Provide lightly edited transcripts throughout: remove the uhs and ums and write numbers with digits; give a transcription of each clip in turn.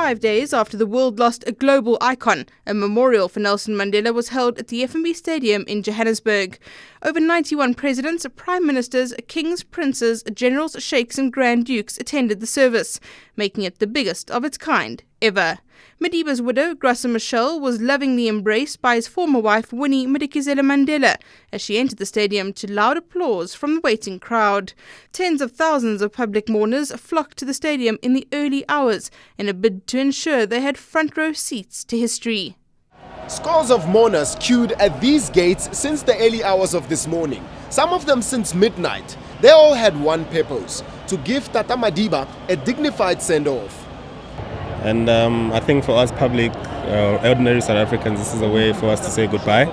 5 days after the world lost a global icon, a memorial for Nelson Mandela was held at the FNB Stadium in Johannesburg. Over 91 presidents, prime ministers, kings, princes, generals, sheikhs and grand dukes attended the service, making it the biggest of its kind ever. Madiba's widow, Graça Michelle, was lovingly embraced by his former wife, Winnie Madikizela Mandela, as she entered the stadium to loud applause from the waiting crowd. Tens of thousands of public mourners flocked to the stadium in the early hours in a bid to ensure they had front row seats to history. Scores of mourners queued at these gates since the early hours of this morning, some of them since midnight. They all had one purpose: to give Tata Madiba a dignified send-off. And I think for us public, ordinary South Africans, this is a way for us to say goodbye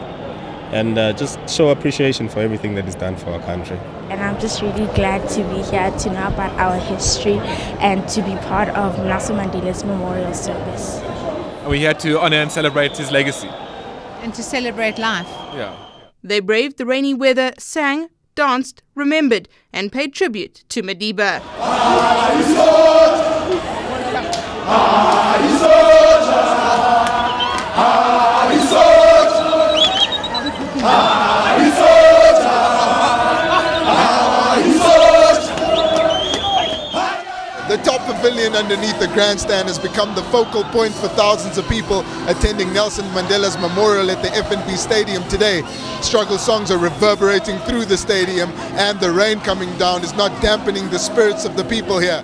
and just show appreciation for everything that is done for our country. And I'm just really glad to be here to know about our history and to be part of Nelson Mandela's memorial service. We're here to honor and celebrate his legacy. And to celebrate life. Yeah. They braved the rainy weather, sang, danced, remembered and paid tribute to Madiba. The top pavilion underneath the grandstand has become the focal point for thousands of people attending Nelson Mandela's memorial at the FNB Stadium today. Struggle songs are reverberating through the stadium, and the rain coming down is not dampening the spirits of the people here.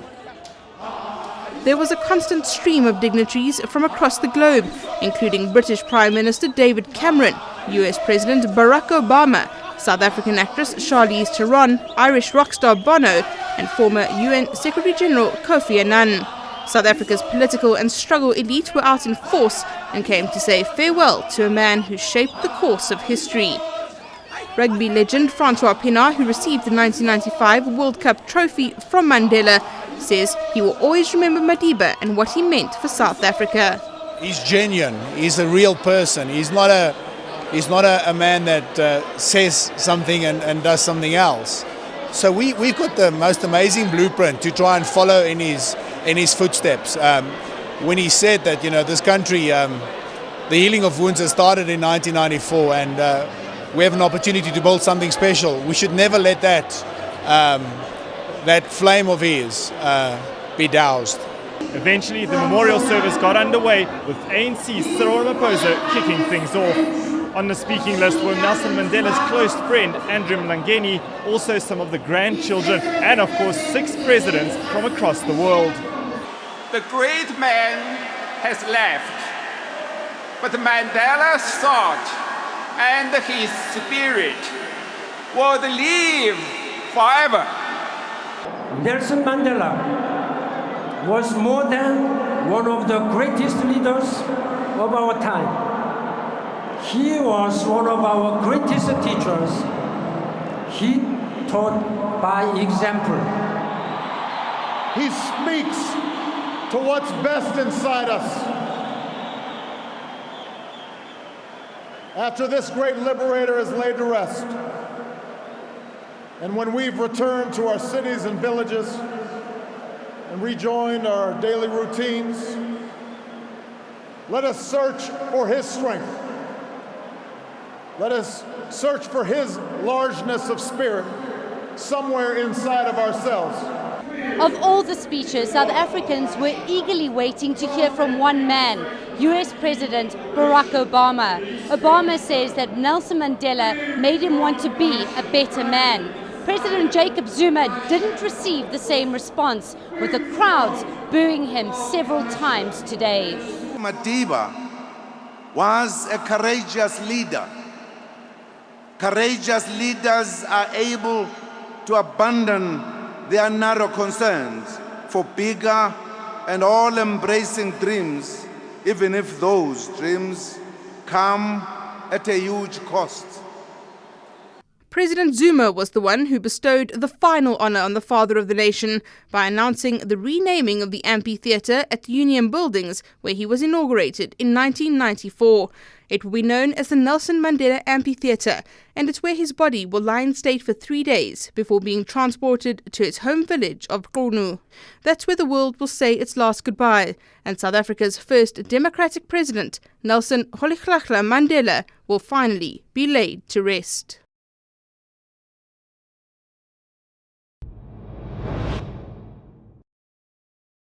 There was a constant stream of dignitaries from across the globe, including British Prime Minister David Cameron, US President Barack Obama, South African actress Charlize Theron, Irish rock star Bono, and former UN Secretary General Kofi Annan. South Africa's political and struggle elite were out in force and came to say farewell to a man who shaped the course of history. Rugby legend Francois Pienaar, who received the 1995 World Cup trophy from Mandela, says he will always remember Madiba and what he meant for South Africa. He's genuine. He's a real person. He's not a man that says something and does something else. So we've got the most amazing blueprint to try and follow in his footsteps. When he said that, this country, the healing of wounds has started in 1994, and we have an opportunity to build something special. We should never let that flame of his be doused. Eventually, the memorial service got underway with ANC's Cyril Ramaphosa kicking things off. On the speaking list were Nelson Mandela's close friend Andrew Mlangeni, also some of the grandchildren, and of course 6 presidents from across the world. The great man has left, but Mandela's thought and his spirit will live forever. Nelson Mandela was more than one of the greatest leaders of our time. He was one of our greatest teachers. He taught by example. He speaks to what's best inside us. After this great liberator is laid to rest, and when we've returned to our cities and villages and rejoined our daily routines, let us search for his strength. Let us search for his largeness of spirit somewhere inside of ourselves. Of all the speeches, South Africans were eagerly waiting to hear from one man, US President Barack Obama. Obama says that Nelson Mandela made him want to be a better man. President Jacob Zuma didn't receive the same response, with the crowds booing him several times today. Madiba was a courageous leader. Courageous leaders are able to abandon their narrow concerns for bigger and all-embracing dreams, even if those dreams come at a huge cost. President Zuma was the one who bestowed the final honor on the father of the nation by announcing the renaming of the amphitheatre at Union Buildings, where he was inaugurated in 1994. It will be known as the Nelson Mandela Amphitheatre, and it's where his body will lie in state for 3 days before being transported to his home village of Qunu. That's where the world will say its last goodbye, and South Africa's first democratic president, Nelson Mandela, will finally be laid to rest.